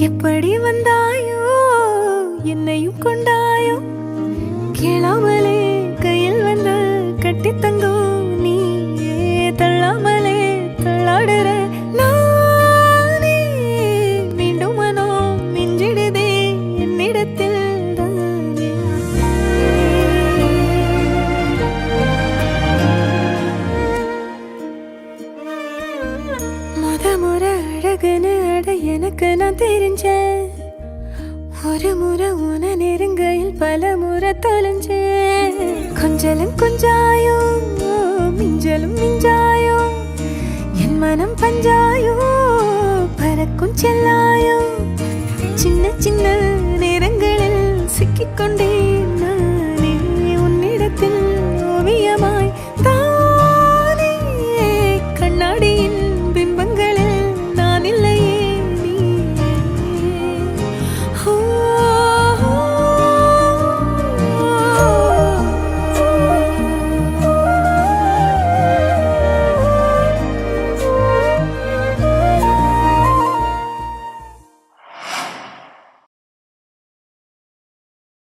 எப்படி வந்தாயோ என்னையும் கொண்டாயோ கேளாமலே கையில் வந்து கட்டி தங்கும் நீ தள்ளாமலே தள்ளாடுற நானே மீண்டும் மனோ மிஞ்சிடுதே என்னிடத்தில் தானே. முறை அழகுன்னு அட எனக்கு நான் தெரிஞ்சேன் ஒரு முறை உன நெருங்கையில் பல முறை தொலைஞ்சேன் கொஞ்சலும் கொஞ்சாயோ மிஞ்சலும் மிஞ்சாயோ என் மனம் பஞ்சாயோ பறக்கும் செல்லாயோ சின்ன சின்ன நேரங்களில் சிக்கிக்கொண்டே